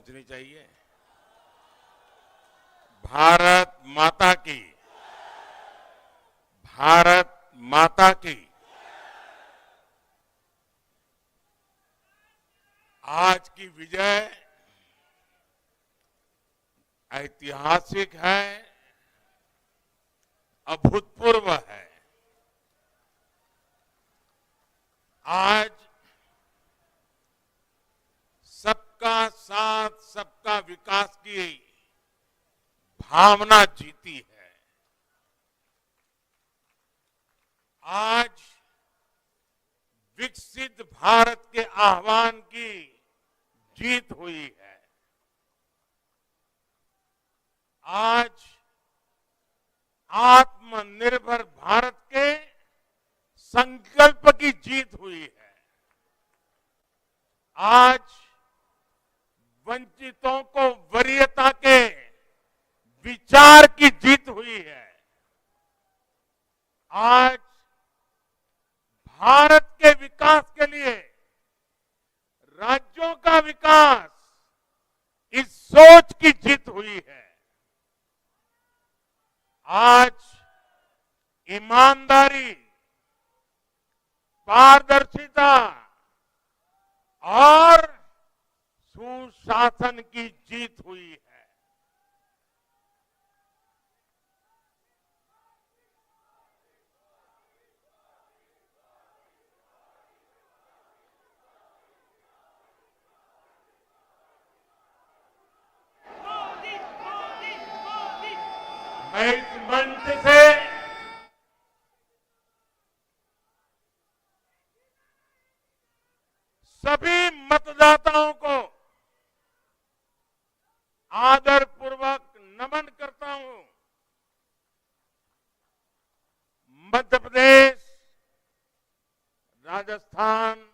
सोचनी चाहिए। भारत माता की, भारत माता की। आज की विजय ऐतिहासिक है, अभूतपूर्व है। आज सबका साथ, सबका विकास की भावना जीती है। आज विकसित भारत के आह्वान की जीत हुई है। आज आत्मनिर्भर भारत के संकल्प की जीत हुई है। आज वंचितों को वरीयता के विचार की जीत हुई है। आज भारत के विकास के लिए राज्यों का विकास, इस सोच की जीत हुई है। आज ईमानदारी, पारदर्शिता और सुशासन की जीत हुई है। मैं इस मंच से सभी मतदाताओं को आदरपूर्वक नमन करता हूं। मध्य प्रदेश, राजस्थान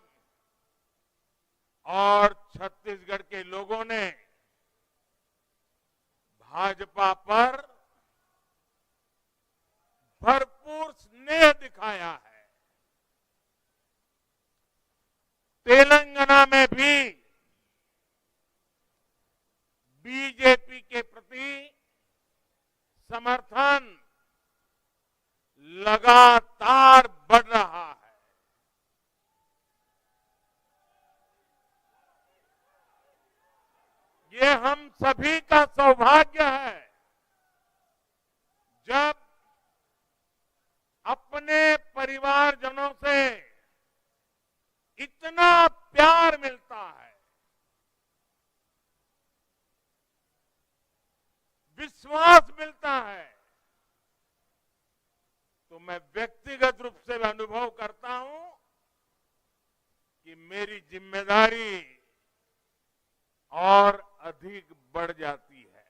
और छत्तीसगढ़ के लोगों ने भाजपा पर भरपूर स्नेह दिखाया है। तेलंगाना में भी बीजेपी के प्रति समर्थन लगातार बढ़ रहा है। ये हम सभी का सौभाग्य है जब अपने परिवारजनों से इतना प्यार मिलता है, विश्वास मिलता है। तो मैं व्यक्तिगत रूप से अनुभव करता हूं कि मेरी जिम्मेदारी और अधिक बढ़ जाती है।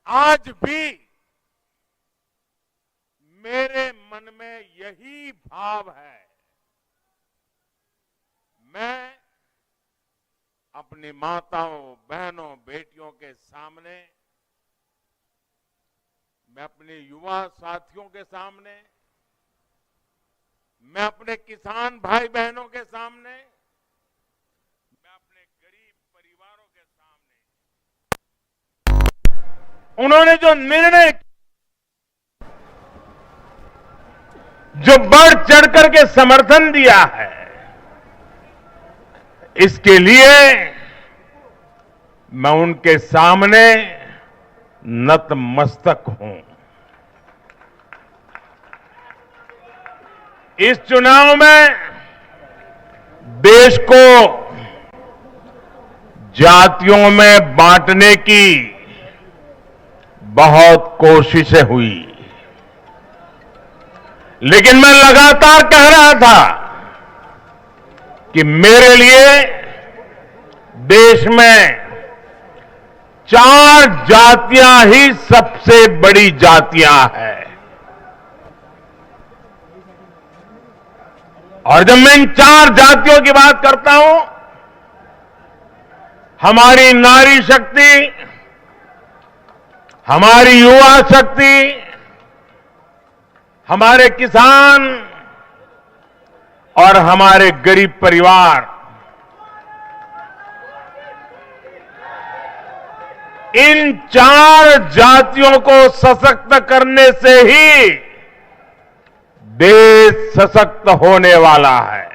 आज भी मेरे मन में यही भाव है। मैं अपनी माताओं, बहनों, बेटियों के सामने, मैं अपने युवा साथियों के सामने, मैं अपने किसान भाई बहनों के सामने, मैं अपने गरीब परिवारों के सामने उन्होंने जो निर्णय, जो बढ़ चढ़ करके समर्थन दिया है, इसके लिए मैं उनके सामने नतमस्तक हूं। इस चुनाव में देश को जातियों में बांटने की बहुत कोशिशें हुई, लेकिन मैं लगातार कह रहा था कि मेरे लिए देश में 4 जातियां ही सबसे बड़ी जातियां हैं। और जब मैं इन 4 जातियों की बात करता हूं, हमारी नारी शक्ति, हमारी युवा शक्ति, हमारे किसान और हमारे गरीब परिवार इन 4 जातियों को सशक्त करने से ही देश सशक्त होने वाला है।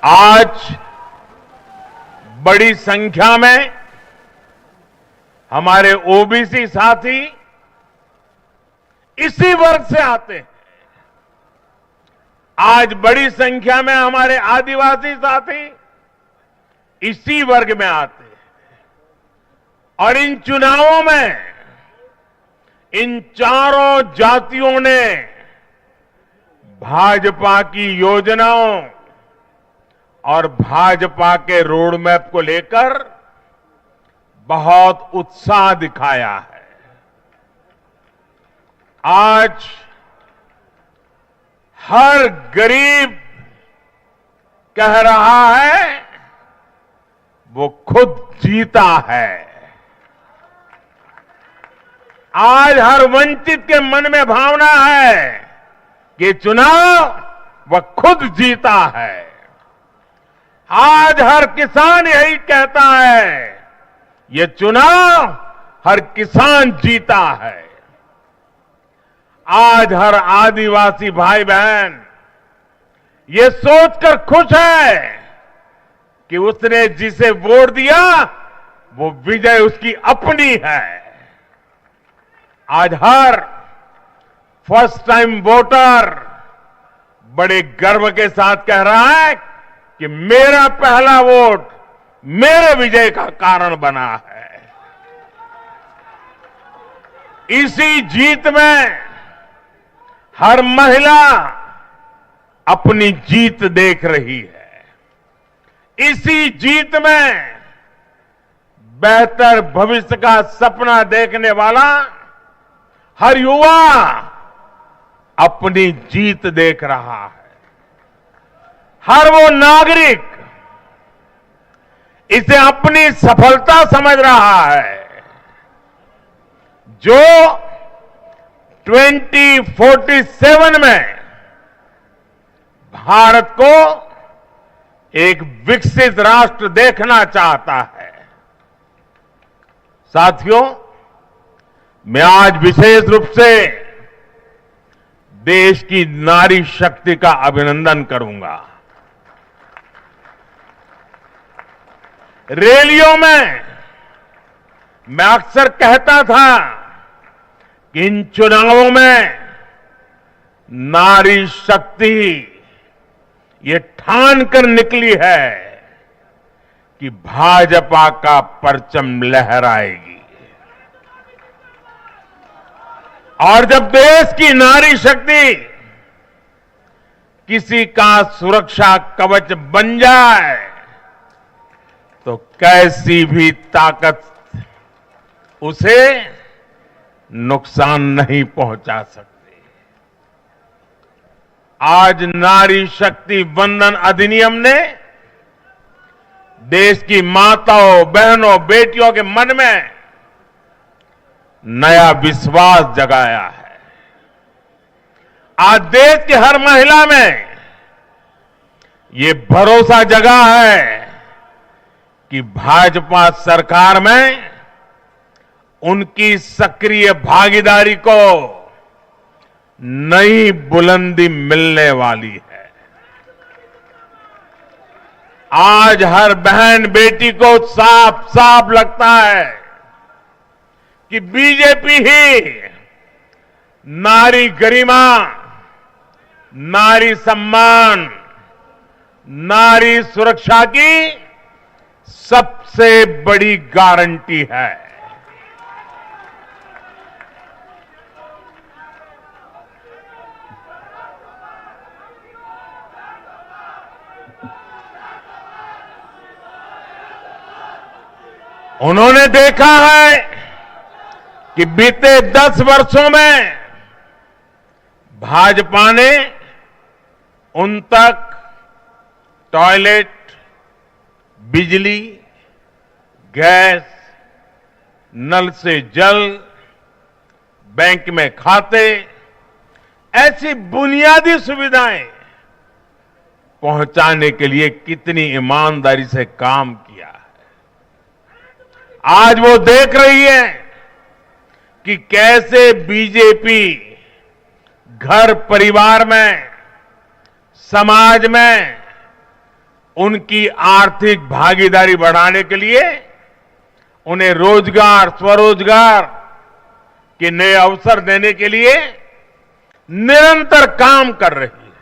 आज बड़ी संख्या में हमारे ओबीसी साथी इसी वर्ग से आते हैं। आज बड़ी संख्या में हमारे आदिवासी साथी इसी वर्ग में आते हैं। और इन चुनावों में इन चारों जातियों ने भाजपा की योजनाओं और भाजपा के रोड मैप को लेकर बहुत उत्साह दिखाया है। आज हर गरीब कह रहा है वो खुद जीता है। आज हर वंचित के मन में भावना है कि चुनाव वह खुद जीता है। आज हर किसान यही कहता है ये चुनाव हर किसान जीता है। आज हर आदिवासी भाई बहन ये सोचकर खुश है कि उसने जिसे वोट दिया वो विजय उसकी अपनी है। आज हर फर्स्ट टाइम वोटर बड़े गर्व के साथ कह रहा है कि मेरा पहला वोट मेरे विजय का कारण बना है। इसी जीत में हर महिला अपनी जीत देख रही है। इसी जीत में बेहतर भविष्य का सपना देखने वाला हर युवा अपनी जीत देख रहा है। हर वो नागरिक इसे अपनी सफलता समझ रहा है जो 2047 में भारत को एक विकसित राष्ट्र देखना चाहता है। साथियों, मैं आज विशेष रूप से देश की नारी शक्ति का अभिनंदन करूंगा। रैलियों में मैं अक्सर कहता था कि इन चुनावों में नारी शक्ति ये ठान कर निकली है कि भाजपा का परचम लहराएगी। और जब देश की नारी शक्ति किसी का सुरक्षा कवच बन जाए तो कैसी भी ताकत उसे नुकसान नहीं पहुंचा सकती। आज नारी शक्ति वंदन अधिनियम ने देश की माताओं, बहनों, बेटियों के मन में नया विश्वास जगाया है। आज देश की हर महिला में ये भरोसा जगा है कि भाजपा सरकार में उनकी सक्रिय भागीदारी को नई बुलंदी मिलने वाली है। आज हर बहन बेटी को साफ साफ लगता है कि बीजेपी ही नारी गरिमा, नारी सम्मान, नारी सुरक्षा की सबसे बड़ी गारंटी है। उन्होंने देखा है कि बीते 10 वर्षों में भाजपा ने उन तक टॉयलेट, बिजली, गैस, नल से जल, बैंक में खाते, ऐसी बुनियादी सुविधाएं पहुंचाने के लिए कितनी ईमानदारी से काम किया है। आज वो देख रही है कि कैसे बीजेपी घर परिवार में, समाज में उनकी आर्थिक भागीदारी बढ़ाने के लिए उन्हें रोजगार, स्वरोजगार के नए अवसर देने के लिए निरंतर काम कर रही है।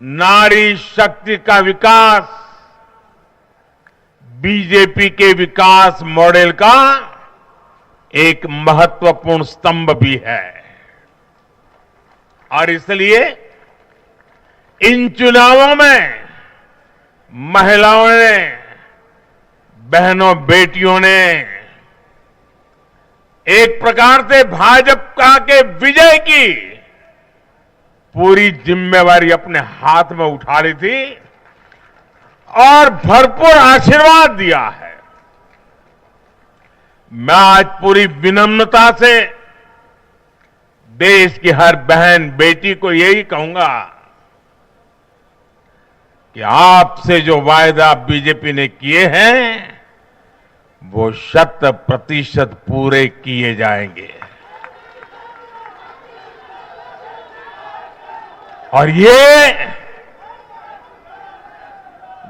नारी शक्ति का विकास बीजेपी के विकास मॉडल का एक महत्वपूर्ण स्तंभ भी है और इसलिए इन चुनावों में महिलाओं ने, बहनों बेटियों ने एक प्रकार से भाजपा के विजय की पूरी जिम्मेवारी अपने हाथ में उठा ली थी और भरपूर आशीर्वाद दिया है। मैं आज पूरी विनम्रता से देश की हर बहन बेटी को यही कहूंगा कि आपसे जो वायदा बीजेपी ने किए हैं वो 100% पूरे किए जाएंगे और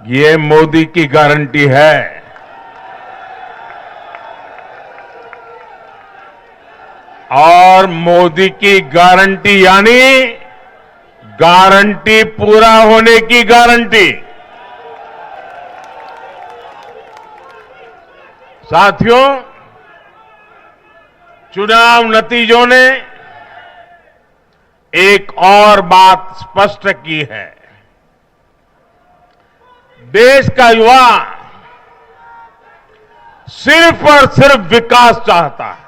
ये मोदी की गारंटी है। और मोदी की गारंटी यानी गारंटी पूरा होने की गारंटी। साथियों, चुनाव नतीजों ने एक और बात स्पष्ट की है। देश का युवा सिर्फ और सिर्फ विकास चाहता है।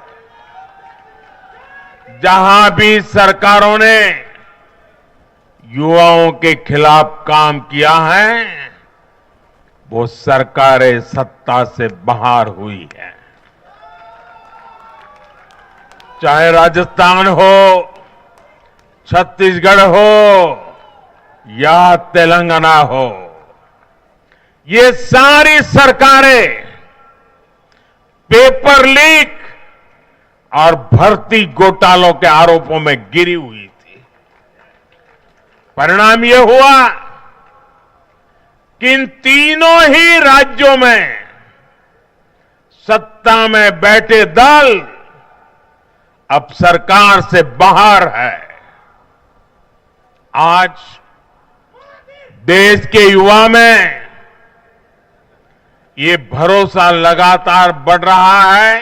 जहां भी सरकारों ने युवाओं के खिलाफ काम किया है वो सरकारें सत्ता से बाहर हुई है। चाहे राजस्थान हो, छत्तीसगढ़ हो या तेलंगाना हो, ये सारी सरकारें पेपर लीक और भर्ती घोटालों के आरोपों में गिरी हुई थी। परिणाम यह हुआ कि इन तीनों ही राज्यों में सत्ता में बैठे दल अब सरकार से बाहर है। आज देश के युवा में ये भरोसा लगातार बढ़ रहा है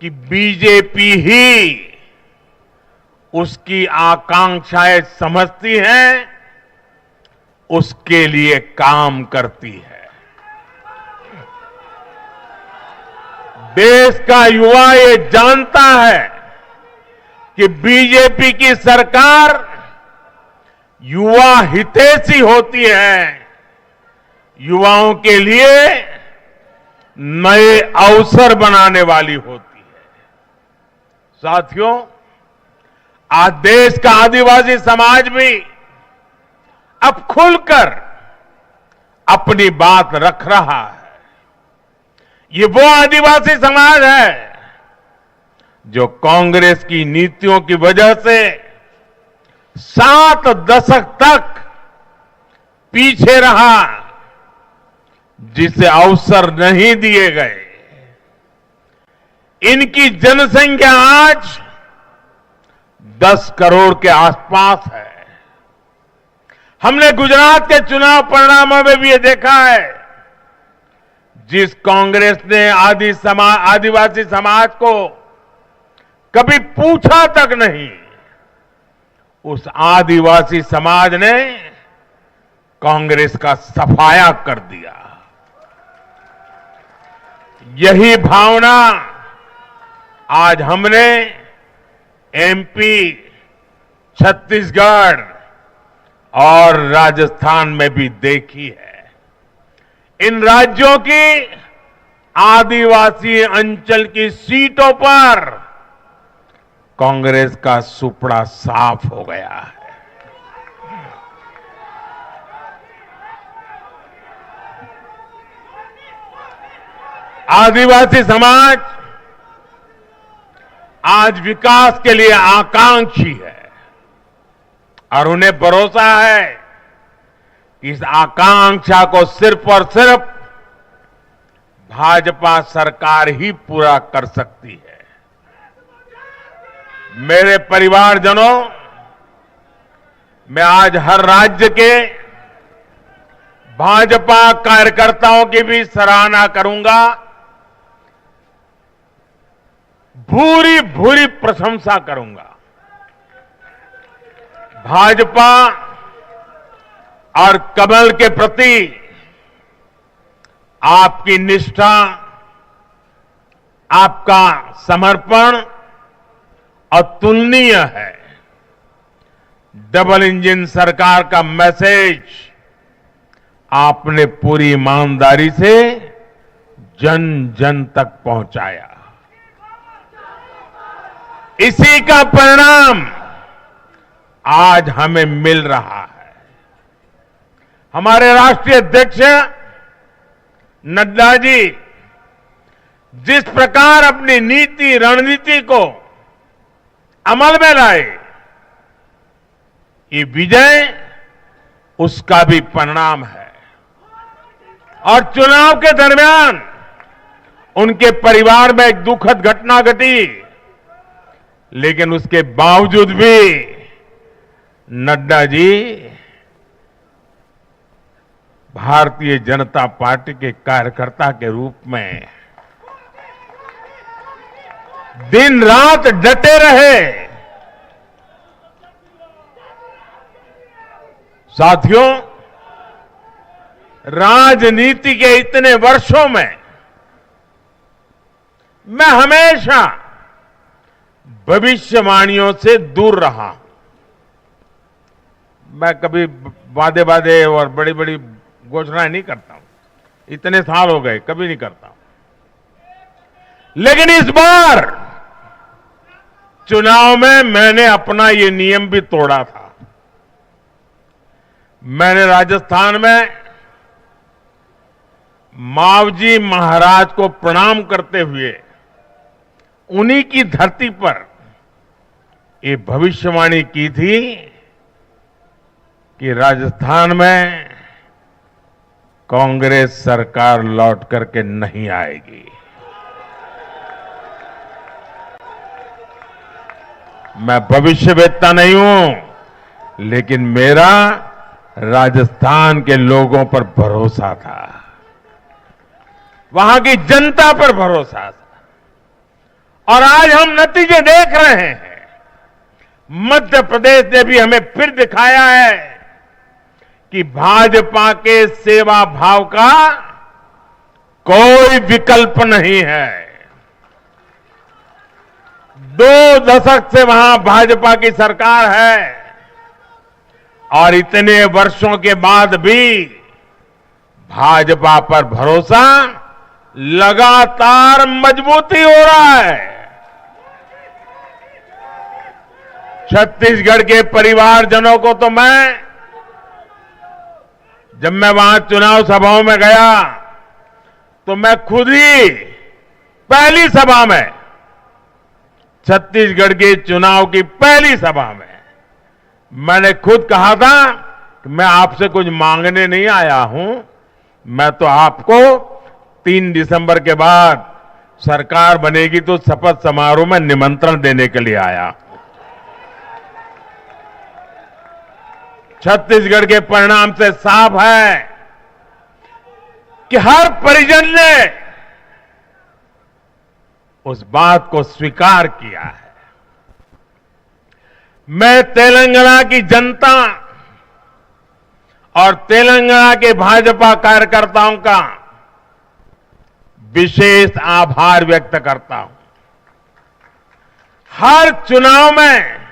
कि बीजेपी ही उसकी आकांक्षाएं समझती है, उसके लिए काम करती है। देश का युवा ये जानता है कि बीजेपी की सरकार युवा हितैषी होती है, युवाओं के लिए नए अवसर बनाने वाली होती है। साथियों, आज देश का आदिवासी समाज भी अब खुलकर अपनी बात रख रहा है। ये वो आदिवासी समाज है जो कांग्रेस की नीतियों की वजह से 7 दशक तक पीछे रहा, जिसे अवसर नहीं दिए गए। इनकी जनसंख्या आज 10 करोड़ के आसपास है। हमने गुजरात के चुनाव परिणामों में भी ये देखा है, जिस कांग्रेस ने आदिवासी समाज को कभी पूछा तक नहीं, उस आदिवासी समाज ने कांग्रेस का सफाया कर दिया। यही भावना आज हमने एमपी, छत्तीसगढ़ और राजस्थान में भी देखी है। इन राज्यों की आदिवासी अंचल की सीटों पर कांग्रेस का सुपड़ा साफ हो गया है। आदिवासी समाज आज विकास के लिए आकांक्षी है और उन्हें भरोसा है कि इस आकांक्षा को सिर्फ और सिर्फ भाजपा सरकार ही पूरा कर सकती है। मेरे परिवारजनों, मैं आज हर राज्य के भाजपा कार्यकर्ताओं की भी सराहना करूंगा, भूरी भूरी प्रशंसा करूंगा। भाजपा और कमल के प्रति आपकी निष्ठा, आपका समर्पण अतुलनीय है। डबल इंजन सरकार का मैसेज आपने पूरी ईमानदारी से जन जन तक पहुंचाया। इसी का परिणाम आज हमें मिल रहा है। हमारे राष्ट्रीय अध्यक्ष नड्डा जी जिस प्रकार अपनी नीति रणनीति को अमल में लाए, ये विजय उसका भी परिणाम है। और चुनाव के दरमियान उनके परिवार में एक दुखद घटना घटी, लेकिन उसके बावजूद भी नड्डा जी भारतीय जनता पार्टी के कार्यकर्ता के रूप में दिन रात डटे रहे। साथियों, राजनीति के इतने वर्षों में मैं हमेशा भविष्यवाणियों से दूर रहा हूं। मैं कभी वादे वादे और बड़ी बड़ी घोषणाएं नहीं करता हूं, इतने साल हो गए, कभी नहीं करता हूं। लेकिन इस बार चुनाव में मैंने अपना ये नियम भी तोड़ा था। मैंने राजस्थान में मावजी महाराज को प्रणाम करते हुए उन्हीं की धरती पर ये भविष्यवाणी की थी कि राजस्थान में कांग्रेस सरकार लौट करके नहीं आएगी। मैं भविष्यवेत्ता नहीं हूं, लेकिन मेरा राजस्थान के लोगों पर भरोसा था, वहां की जनता पर भरोसा था। और आज हम नतीजे देख रहे हैं। मध्य प्रदेश ने भी हमें फिर दिखाया है कि भाजपा के सेवा भाव का कोई विकल्प नहीं है। 2 दशक से वहां भाजपा की सरकार है और इतने वर्षों के बाद भी भाजपा पर भरोसा लगातार मजबूती हो रहा है। छत्तीसगढ़ के परिवारजनों को तो जब मैं वहां चुनाव सभाओं में गया तो मैं खुद ही पहली सभा में, छत्तीसगढ़ के चुनाव की पहली सभा में मैंने खुद कहा था कि मैं आपसे कुछ मांगने नहीं आया हूं, मैं तो आपको 3 दिसंबर के बाद सरकार बनेगी तो शपथ समारोह में निमंत्रण देने के लिए आया। छत्तीसगढ़ के परिणाम से साफ है कि हर परिजन ने उस बात को स्वीकार किया है। मैं तेलंगाना की जनता और तेलंगाना के भाजपा कार्यकर्ताओं का विशेष आभार व्यक्त करता हूं। हर चुनाव में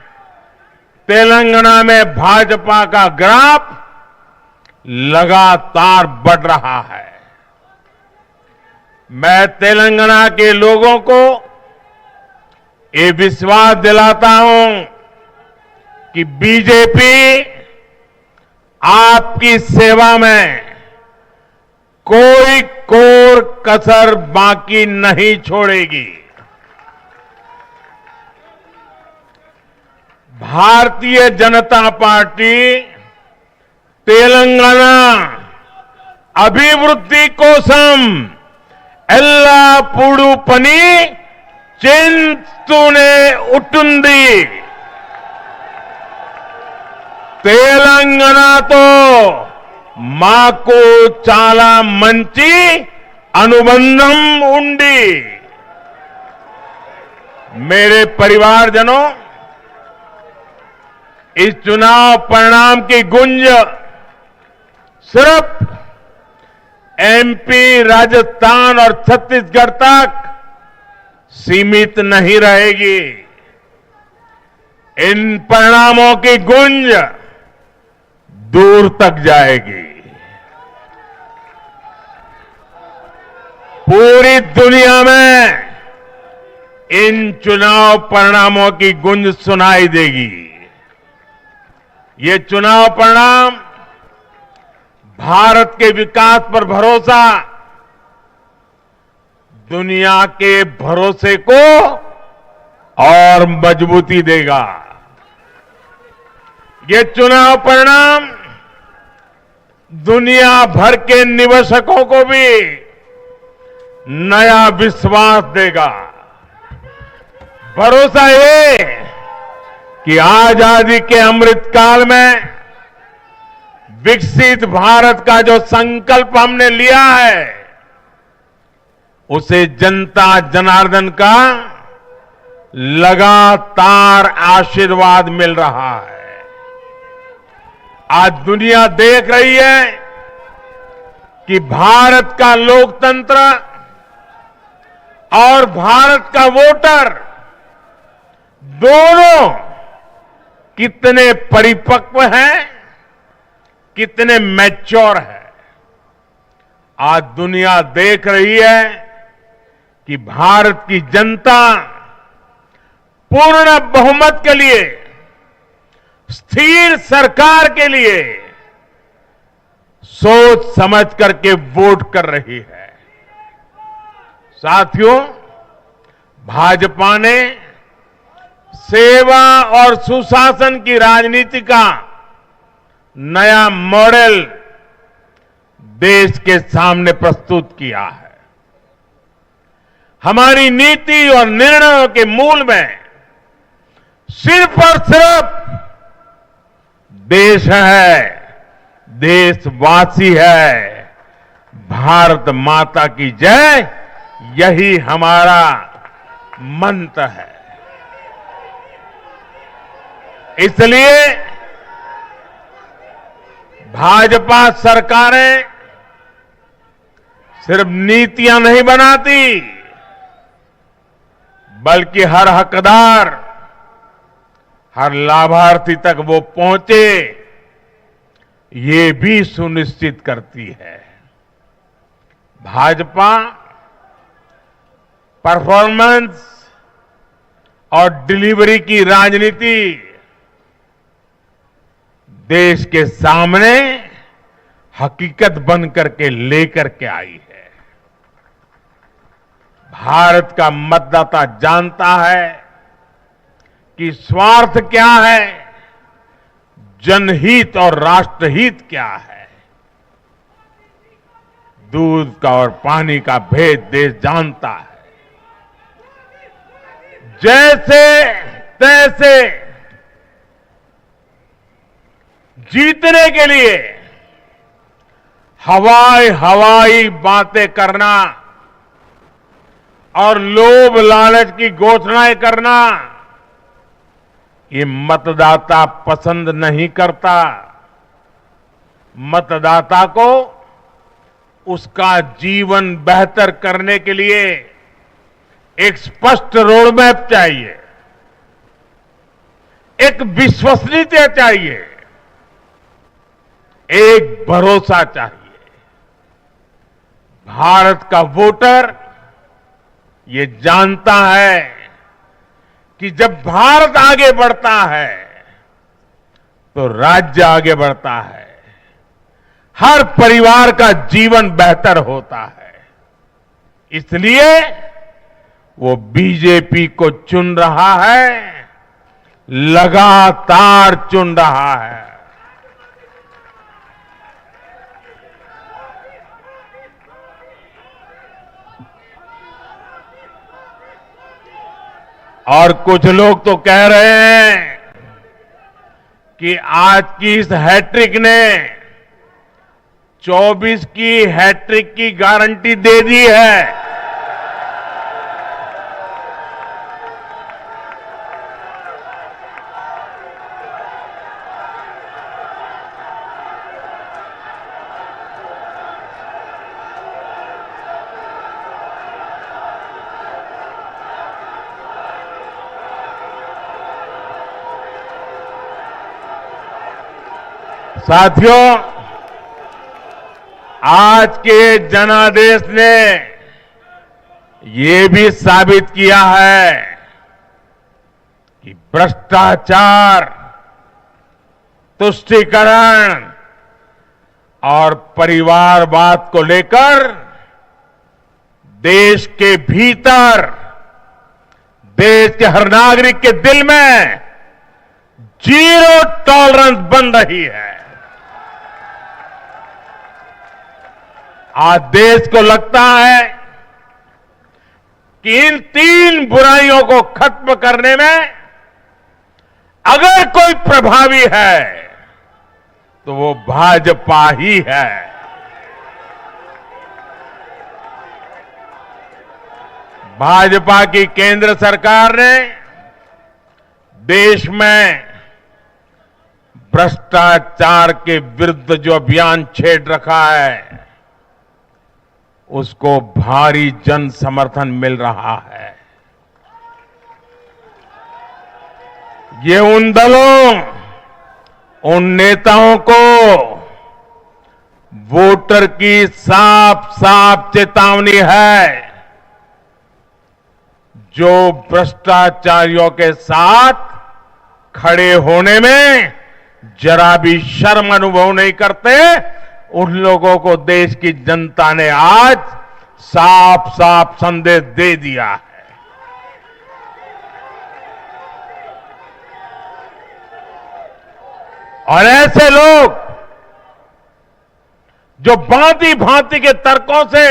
तेलंगाना में भाजपा का ग्राफ लगातार बढ़ रहा है। मैं तेलंगाना के लोगों को ये विश्वास दिलाता हूं कि बीजेपी आपकी सेवा में कोई कोर कसर बाकी नहीं छोड़ेगी। भारतीय जनता पार्टी तेलंगाना अभिवृद्धि कोसम एल्लापूडू पनी चिंतूने उटुंदी। తెలంగాణతో మాకు చాలా మంచి अनुबंधम ఉండి। मेरे परिवारजनों, इस चुनाव परिणाम की गुंज सिर्फ एमपी, राजस्थान और छत्तीसगढ़ तक सीमित नहीं रहेगी। इन परिणामों की गुंज दूर तक जाएगी। पूरी दुनिया में इन चुनाव परिणामों की गुंज सुनाई देगी। ये चुनाव परिणाम भारत के विकास पर भरोसा, दुनिया के भरोसे को और मजबूती देगा। ये चुनाव परिणाम दुनिया भर के निवेशकों को भी नया विश्वास देगा। भरोसा ये कि आजादी के अमृत काल में विकसित भारत का जो संकल्प हमने लिया है, उसे जनता जनार्दन का लगातार आशीर्वाद मिल रहा है। आज दुनिया देख रही है कि भारत का लोकतंत्र और भारत का वोटर दोनों कितने परिपक्व हैं, कितने मैच्योर हैं। आज दुनिया देख रही है कि भारत की जनता पूर्ण बहुमत के लिए, स्थिर सरकार के लिए सोच समझ करके वोट कर रही है। साथियों, भाजपा ने सेवा और सुशासन की राजनीति का नया मॉडल देश के सामने प्रस्तुत किया है। हमारी नीति और निर्णयों के मूल में सिर्फ और सिर्फ देश है, देशवासी है। भारत माता की जय, यही हमारा मंत्र है। इसलिए भाजपा सरकारें सिर्फ नीतियां नहीं बनाती, बल्कि हर हकदार, हर लाभार्थी तक वो पहुंचे, ये भी सुनिश्चित करती है। भाजपा परफॉर्मेंस और डिलीवरी की राजनीति देश के सामने हकीकत बन करके लेकर के आई है। भारत का मतदाता जानता है कि स्वार्थ क्या है, जनहित और राष्ट्रहित क्या है। दूध का और पानी का भेद देश जानता है। जैसे तैसे जीतने के लिए हवाई बातें करना और लोभ लालच की घोषणाएं करना, ये मतदाता पसंद नहीं करता। मतदाता को उसका जीवन बेहतर करने के लिए एक स्पष्ट रोडमैप चाहिए, एक विश्वसनीयता चाहिए, एक भरोसा चाहिए। भारत का वोटर ये जानता है कि जब भारत आगे बढ़ता है तो राज्य आगे बढ़ता है, हर परिवार का जीवन बेहतर होता है। इसलिए वो बीजेपी को चुन रहा है, लगातार चुन रहा है। और कुछ लोग तो कह रहे हैं कि आज की इस हैट्रिक ने 24 की हैट्रिक की गारंटी दे दी है। साथियों, आज के जनादेश ने ये भी साबित किया है कि भ्रष्टाचार, तुष्टीकरण और परिवारवाद को लेकर देश के भीतर, देश के हर नागरिक के दिल में जीरो टॉलरेंस बन रही है। आज देश को लगता है कि इन 3 बुराइयों को खत्म करने में अगर कोई प्रभावी है तो वो भाजपा ही है। भाजपा की केंद्र सरकार ने देश में भ्रष्टाचार के विरुद्ध जो अभियान छेड़ रखा है उसको भारी जन समर्थन मिल रहा है। ये उन दलों, उन नेताओं को वोटर की साफ साफ चेतावनी है जो भ्रष्टाचारियों के साथ खड़े होने में जरा भी शर्म अनुभव नहीं करते। उन लोगों को देश की जनता ने आज साफ साफ संदेश दे दिया है। और ऐसे लोग जो भांति भांति के तर्कों से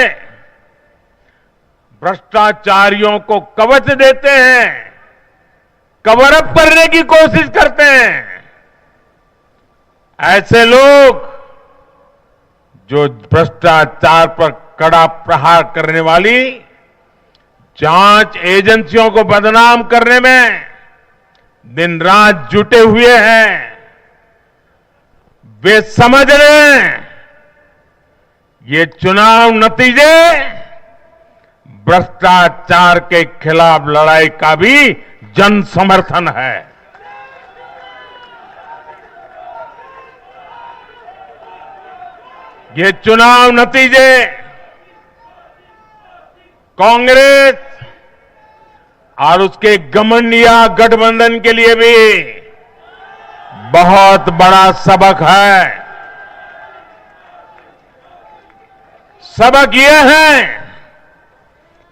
भ्रष्टाचारियों को कवच देते हैं, कवर अप करने की कोशिश करते हैं, ऐसे लोग जो भ्रष्टाचार पर कड़ा प्रहार करने वाली जांच एजेंसियों को बदनाम करने में दिन रात जुटे हुए हैं, वे समझ लें ये चुनाव नतीजे भ्रष्टाचार के खिलाफ लड़ाई का भी जन समर्थन है। ये चुनाव नतीजे कांग्रेस और उसके घमंडिया गठबंधन के लिए भी बहुत बड़ा सबक है। सबक ये है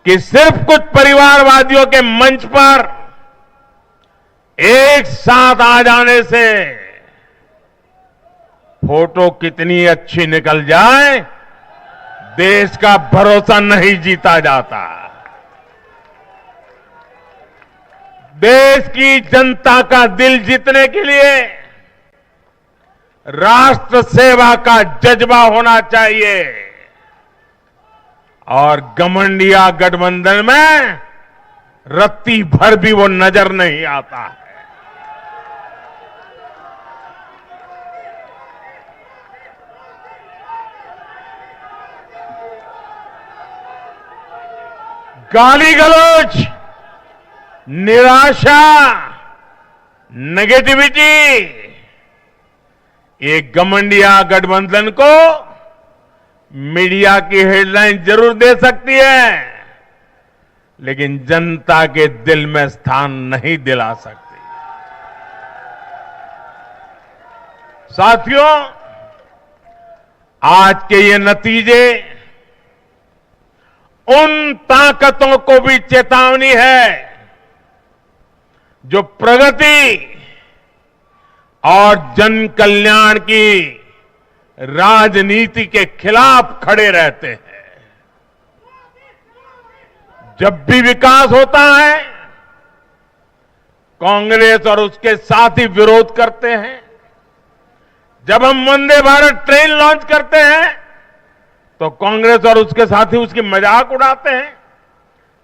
कि सिर्फ कुछ परिवारवादियों के मंच पर एक साथ आ जाने से फोटो कितनी अच्छी निकल जाए, देश का भरोसा नहीं जीता जाता। देश की जनता का दिल जीतने के लिए राष्ट्र सेवा का जज्बा होना चाहिए और घमंडिया गठबंधन में रत्ती भर भी वो नजर नहीं आता है। गाली गलौज, निराशा, नेगेटिविटी, ये घमंडिया गठबंधन को मीडिया की हेडलाइन जरूर दे सकती है, लेकिन जनता के दिल में स्थान नहीं दिला सकती। साथियों, आज के ये नतीजे उन ताकतों को भी चेतावनी है जो प्रगति और जन कल्याण की राजनीति के खिलाफ खड़े रहते हैं। जब भी विकास होता है, कांग्रेस और उसके साथी विरोध करते हैं। जब हम वंदे भारत ट्रेन लॉन्च करते हैं तो कांग्रेस और उसके साथी उसकी मजाक उड़ाते हैं।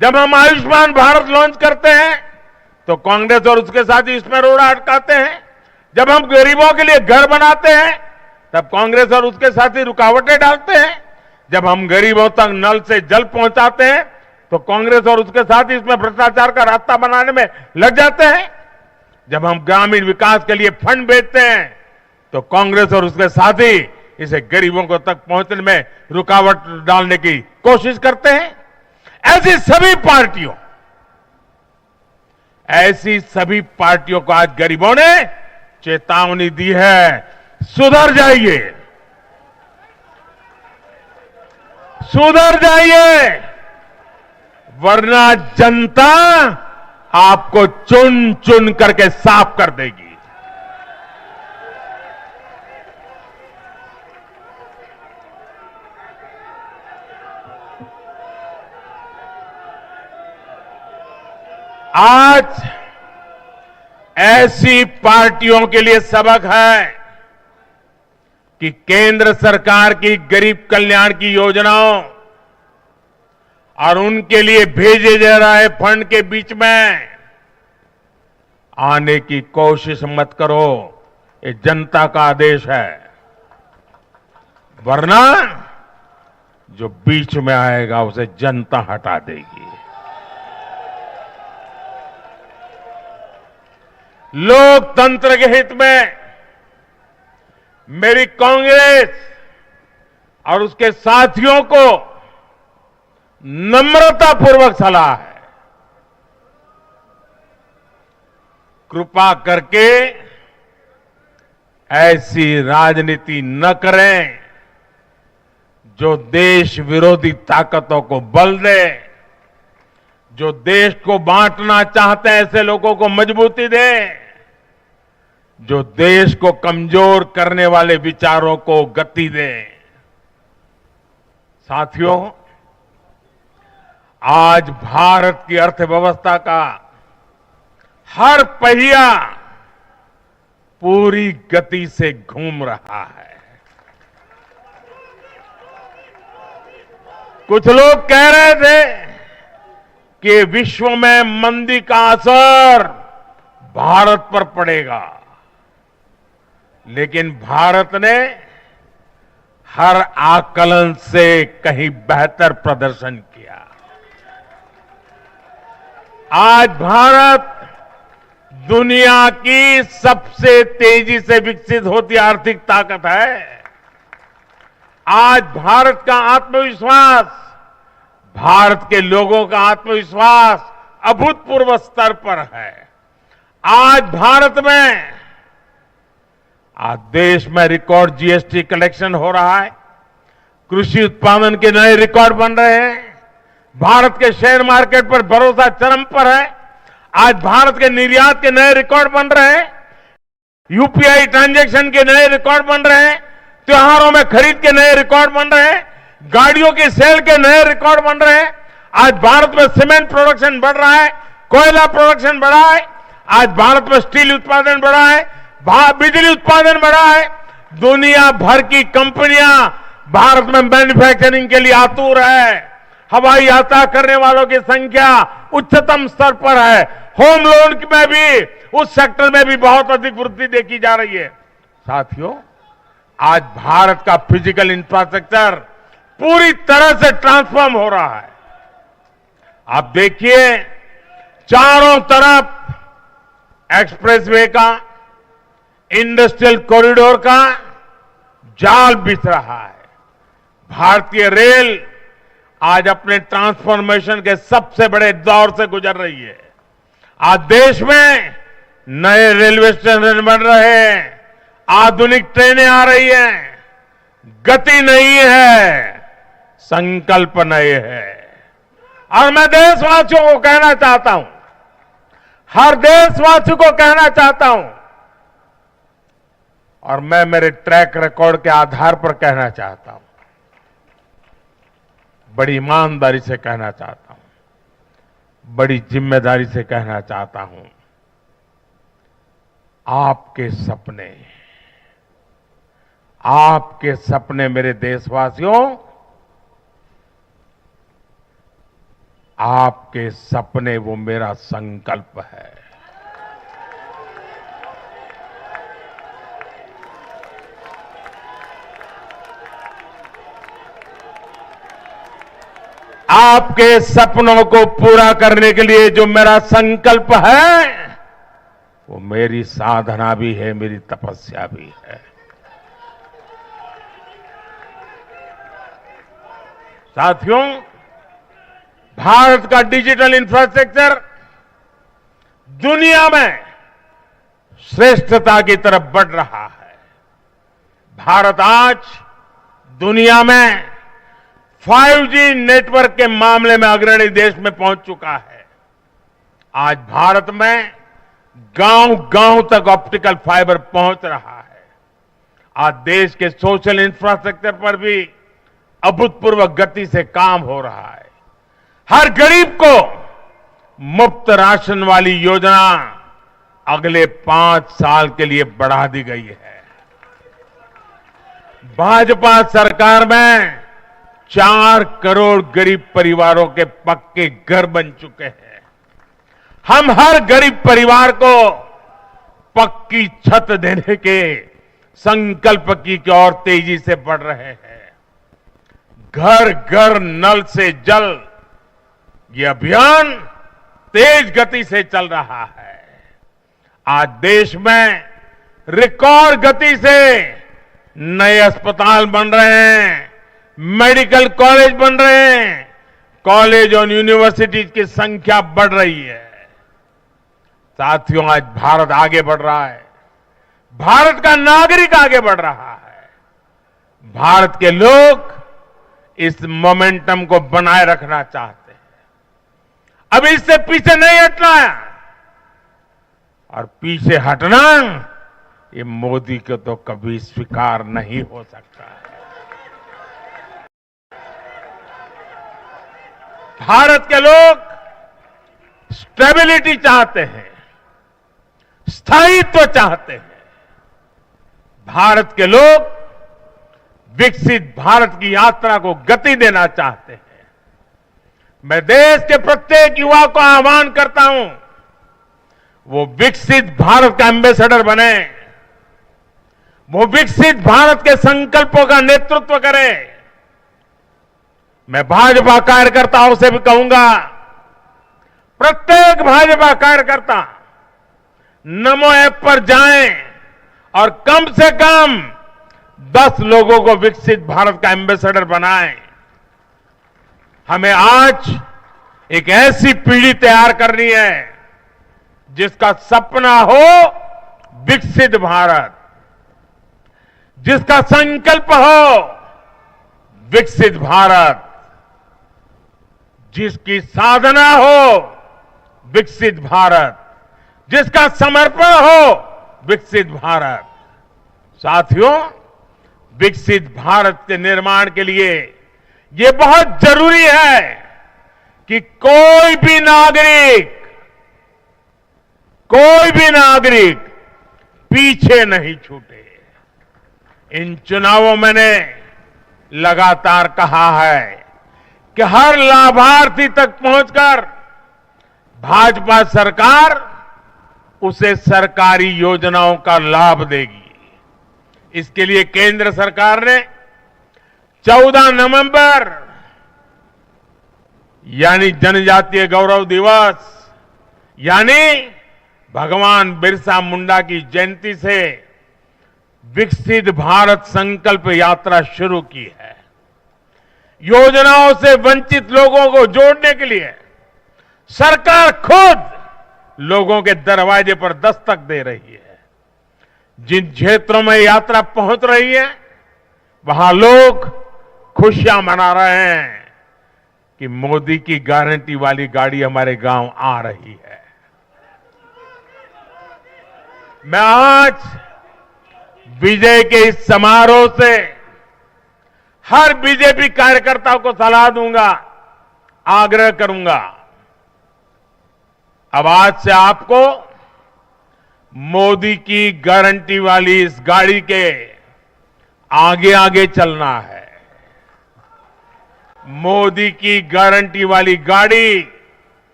जब हम आयुष्मान भारत लॉन्च करते हैं तो कांग्रेस और उसके साथी इसमें रोड़ा अटकाते हैं। जब हम गरीबों के लिए घर बनाते हैं तब कांग्रेस और उसके साथी रुकावटें डालते हैं। जब हम गरीबों तक नल से जल पहुंचाते हैं तो कांग्रेस और उसके साथी इसमें भ्रष्टाचार का रास्ता बनाने में लग जाते हैं। जब हम ग्रामीण विकास के लिए फंड भेजते हैं तो कांग्रेस और उसके साथी इसे गरीबों को तक पहुंचने में रुकावट डालने की कोशिश करते हैं। ऐसी सभी पार्टियों को आज गरीबों ने चेतावनी दी है, सुधर जाइए, सुधर जाइए, वरना जनता आपको चुन चुन करके साफ कर देगी। आज ऐसी पार्टियों के लिए सबक है कि केंद्र सरकार की गरीब कल्याण की योजनाओं और उनके लिए भेजे जा रहे फंड के बीच में आने की कोशिश मत करो। ये जनता का आदेश है, वरना जो बीच में आएगा उसे जनता हटा देगी। लोकतंत्र के हित में मेरी कांग्रेस और उसके साथियों को नम्रतापूर्वक सलाह है, कृपा करके ऐसी राजनीति न करें जो देश विरोधी ताकतों को बल दे, जो देश को बांटना चाहते हैं ऐसे लोगों को मजबूती दे, जो देश को कमजोर करने वाले विचारों को गति दे। साथियों, आज भारत की अर्थव्यवस्था का हर पहिया पूरी गति से घूम रहा है। कुछ लोग कह रहे थे कि विश्व में मंदी का असर भारत पर पड़ेगा, लेकिन भारत ने हर आकलन से कहीं बेहतर प्रदर्शन किया। आज भारत दुनिया की सबसे तेजी से विकसित होती आर्थिक ताकत है। आज भारत का आत्मविश्वास, भारत के लोगों का आत्मविश्वास अभूतपूर्व स्तर पर है। आज भारत में, आज देश में रिकॉर्ड जीएसटी कलेक्शन हो रहा है, कृषि उत्पादन के नए रिकॉर्ड बन रहे हैं, भारत के शेयर मार्केट पर भरोसा चरम पर है। आज भारत के निर्यात के नए रिकॉर्ड बन रहे हैं, यूपीआई ट्रांजैक्शन के नए रिकॉर्ड बन रहे हैं, त्योहारों में खरीद के नए रिकॉर्ड बन रहे हैं, गाड़ियों की सेल के नए रिकॉर्ड बन रहे हैं। आज भारत में सीमेंट प्रोडक्शन बढ़ रहा है, कोयला प्रोडक्शन बढ़ा है, आज भारत में स्टील उत्पादन बढ़ा है, बिजली उत्पादन बढ़ा है। दुनिया भर की कंपनियां भारत में मैन्युफैक्चरिंग के लिए आतुर है। हवाई यात्रा करने वालों की संख्या उच्चतम स्तर पर है। होम लोन में भी, उस सेक्टर में भी बहुत अधिक वृद्धि देखी जा रही है। साथियों, आज भारत का फिजिकल इंफ्रास्ट्रक्चर पूरी तरह से ट्रांसफॉर्म हो रहा है। आप देखिए, चारों तरफ एक्सप्रेसवे का, इंडस्ट्रियल कॉरिडोर का जाल बिछ रहा है। भारतीय रेल आज अपने ट्रांसफॉर्मेशन के सबसे बड़े दौर से गुजर रही है। आज देश में नए रेलवे स्टेशन बन रहे हैं, आधुनिक ट्रेनें आ रही हैं, गति नहीं है, संकल्प नए है। और मैं देशवासियों को कहना चाहता हूं, हर देशवासी को कहना चाहता हूं, और मैं मेरे ट्रैक रिकॉर्ड के आधार पर कहना चाहता हूं, बड़ी ईमानदारी से कहना चाहता हूं, बड़ी जिम्मेदारी से कहना चाहता हूं, आपके सपने मेरे देशवासियों, आपके सपने वो मेरा संकल्प है। आपके सपनों को पूरा करने के लिए जो मेरा संकल्प है, वो मेरी साधना भी है, मेरी तपस्या भी है। साथियों, भारत का डिजिटल इंफ्रास्ट्रक्चर दुनिया में श्रेष्ठता की तरफ बढ़ रहा है। भारत आज दुनिया में 5G नेटवर्क के मामले में अग्रणी देश में पहुंच चुका है। आज भारत में गांव-गांव तक ऑप्टिकल फाइबर पहुंच रहा है। आज देश के सोशल इंफ्रास्ट्रक्चर पर भी अभूतपूर्व गति से काम हो रहा है। हर गरीब को मुफ्त राशन वाली योजना अगले 5 साल के लिए बढ़ा दी गई है। भाजपा सरकार में 4 करोड़ गरीब परिवारों के पक्के घर बन चुके हैं। हम हर गरीब परिवार को पक्की छत देने के संकल्प की ओर तेजी से बढ़ रहे हैं। घर घर नल से जल, ये अभियान तेज गति से चल रहा है। आज देश में रिकॉर्ड गति से नए अस्पताल बन रहे हैं, मेडिकल कॉलेज बन रहे हैं, कॉलेज और यूनिवर्सिटीज की संख्या बढ़ रही है। साथियों, आज भारत आगे बढ़ रहा है, भारत का नागरिक आगे बढ़ रहा है। भारत के लोग इस मोमेंटम को बनाए रखना चाहते हैं। अब इससे पीछे नहीं हटना है, और पीछे हटना ये मोदी को तो कभी स्वीकार नहीं हो सकता है। भारत के लोग स्टेबिलिटी चाहते हैं, स्थायित्व चाहते हैं। भारत के लोग विकसित भारत की यात्रा को गति देना चाहते हैं। मैं देश के प्रत्येक युवा को आह्वान करता हूं, वो विकसित भारत का एम्बेसडर बने, वो विकसित भारत के संकल्पों का नेतृत्व करे। मैं भाजपा कार्यकर्ताओं से भी कहूंगा, प्रत्येक भाजपा कार्यकर्ता नमो ऐप पर जाएं और कम से कम 10 लोगों को विकसित भारत का एम्बेसडर बनाएं। हमें आज एक ऐसी पीढ़ी तैयार करनी है जिसका सपना हो विकसित भारत, जिसका संकल्प हो विकसित भारत, जिसकी साधना हो विकसित भारत, जिसका समर्पण हो विकसित भारत। साथियों, विकसित भारत के निर्माण के लिए ये बहुत जरूरी है कि कोई भी नागरिक पीछे नहीं छूटे। इन चुनावों में मैंने लगातार कहा है कि हर लाभार्थी तक पहुंचकर भाजपा सरकार उसे सरकारी योजनाओं का लाभ देगी। इसके लिए केंद्र सरकार ने 14 नवंबर यानी जनजातीय गौरव दिवस यानी भगवान बिरसा मुंडा की जयंती से विकसित भारत संकल्प यात्रा शुरू की है। योजनाओं से वंचित लोगों को जोड़ने के लिए सरकार खुद लोगों के दरवाजे पर दस्तक दे रही है। जिन क्षेत्रों में यात्रा पहुंच रही है वहां लोग खुशियां मना रहे हैं कि मोदी की गारंटी वाली गाड़ी हमारे गांव आ रही है। मैं आज विजय के इस समारोह से हर बीजेपी कार्यकर्ताओं को सलाह दूंगा, आग्रह करूंगा, अब आज से आपको मोदी की गारंटी वाली इस गाड़ी के आगे आगे चलना है। मोदी की गारंटी वाली गाड़ी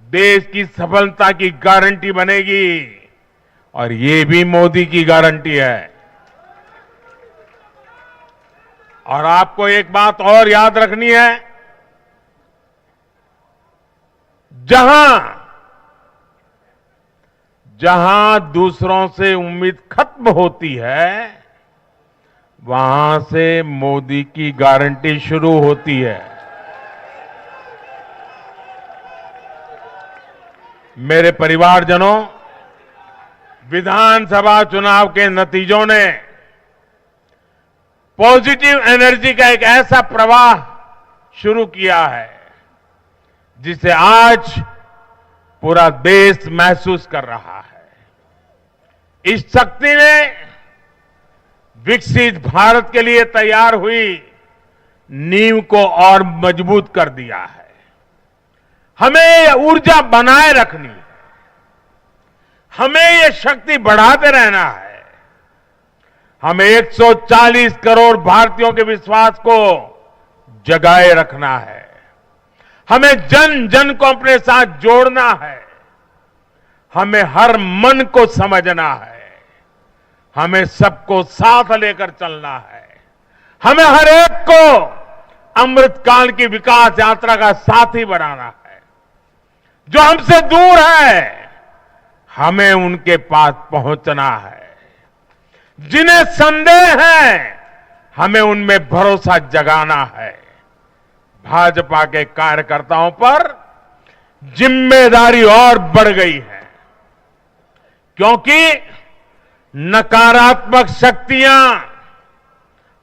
देश की सफलता की गारंटी बनेगी और ये भी मोदी की गारंटी है। और आपको एक बात और याद रखनी है, जहां दूसरों से उम्मीद खत्म होती है वहां से मोदी की गारंटी शुरू होती है। मेरे परिवारजनों, विधानसभा चुनाव के नतीजों ने पॉजिटिव एनर्जी का एक ऐसा प्रवाह शुरू किया है जिसे आज पूरा देश महसूस कर रहा है। इस शक्ति ने विकसित भारत के लिए तैयार हुई नींव को और मजबूत कर दिया है। हमें यह ऊर्जा बनाए रखनी है, हमें यह शक्ति बढ़ाते रहना है। हमें 140 करोड़ भारतीयों के विश्वास को जगाए रखना है। हमें जन जन को अपने साथ जोड़ना है। हमें हर मन को समझना है। हमें सबको साथ लेकर चलना है। हमें हर एक को अमृतकाल की विकास यात्रा का साथी बनाना है। जो हमसे दूर है हमें उनके पास पहुंचना है। जिन्हें संदेह है हमें उनमें भरोसा जगाना है। भाजपा के कार्यकर्ताओं पर जिम्मेदारी और बढ़ गई है, क्योंकि नकारात्मक शक्तियां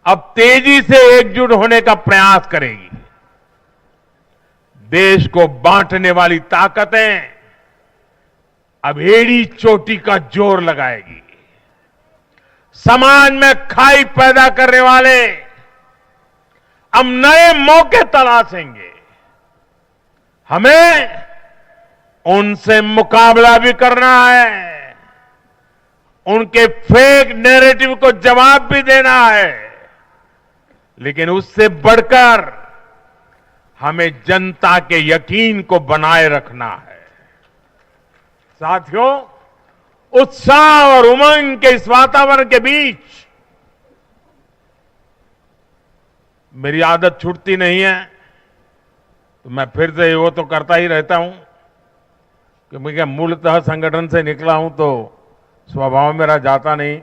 अब तेजी से एकजुट होने का प्रयास करेगी। देश को बांटने वाली ताकतें अब एड़ी चोटी का जोर लगाएगी। समाज में खाई पैदा करने वाले अब नए मौके तलाशेंगे। हमें उनसे मुकाबला भी करना है, उनके फेक नैरेटिव को जवाब भी देना है, लेकिन उससे बढ़कर हमें जनता के यकीन को बनाए रखना है। साथियों, उत्साह और उमंग के इस वातावरण के बीच मेरी आदत छूटती नहीं है, तो मैं फिर से वो तो करता ही रहता हूं कि मैं मूलतः संगठन से निकला हूं तो स्वभाव मेरा जाता नहीं।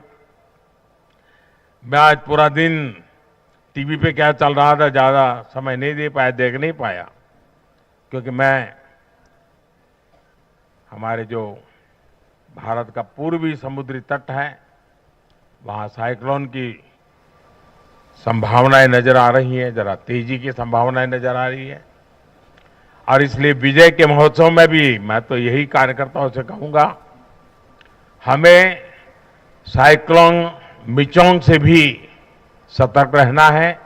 मैं आज पूरा दिन टीवी पे क्या चल रहा था ज्यादा समय नहीं दे पाया, देख नहीं पाया, क्योंकि मैं हमारे जो भारत का पूर्वी समुद्री तट है वहां साइक्लोन की संभावनाएं नजर आ रही हैं, जरा तेजी की संभावनाएं नजर आ रही है। और इसलिए विजय के महोत्सव में भी मैं तो यही कार्यकर्ताओं से कहूंगा, हमें साइक्लोन मिचोंग से भी सतर्क रहना है।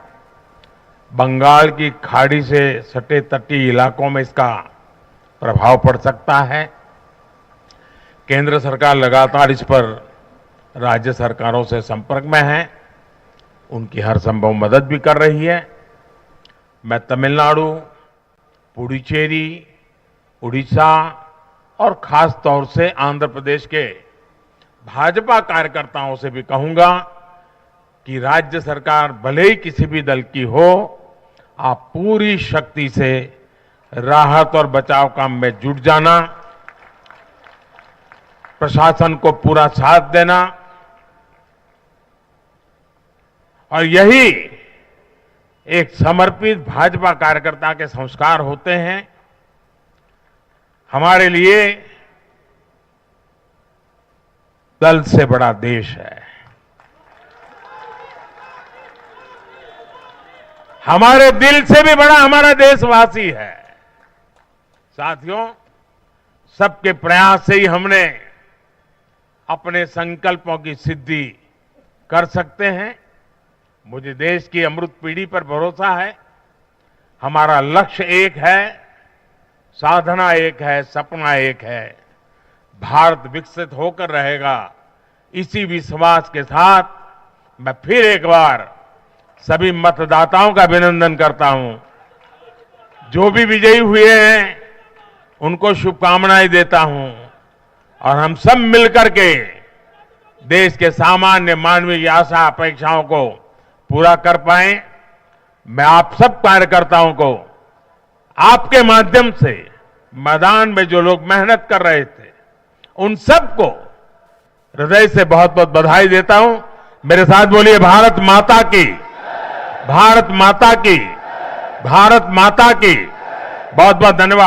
बंगाल की खाड़ी से सटे तटीय इलाकों में इसका प्रभाव पड़ सकता है। केंद्र सरकार लगातार इस पर राज्य सरकारों से संपर्क में है, उनकी हर संभव मदद भी कर रही है। मैं तमिलनाडु, पुडुचेरी, उड़ीसा और खास तौर से आंध्र प्रदेश के भाजपा कार्यकर्ताओं से भी कहूंगा कि राज्य सरकार भले ही किसी भी दल की हो, आप पूरी शक्ति से राहत और बचाव काम में जुट जाना, प्रशासन को पूरा साथ देना, और यही एक समर्पित भाजपा कार्यकर्ता के संस्कार होते हैं। हमारे लिए दल से बड़ा देश है। हमारे दिल से भी बड़ा हमारा देशवासी है। साथियों, सबके प्रयास से ही हमने अपने संकल्पों की सिद्धि कर सकते हैं। मुझे देश की अमृत पीढ़ी पर भरोसा है। हमारा लक्ष्य एक है, साधना एक है, सपना एक है। भारत विकसित होकर रहेगा। इसी विश्वास के साथ मैं फिर एक बार सभी मतदाताओं का अभिनंदन करता हूं। जो भी विजयी हुए हैं उनको शुभकामनाएं देता हूं और हम सब मिलकर के देश के सामान्य मानवीय की आशा अपेक्षाओं को पूरा कर पाए। मैं आप सब कार्यकर्ताओं को आपके माध्यम से मैदान में जो लोग मेहनत कर रहे थे उन सबको हृदय से बहुत बहुत बधाई देता हूं। मेरे साथ बोलिए भारत माता की, भारत माता की, भारत माता की। बहुत बहुत धन्यवाद।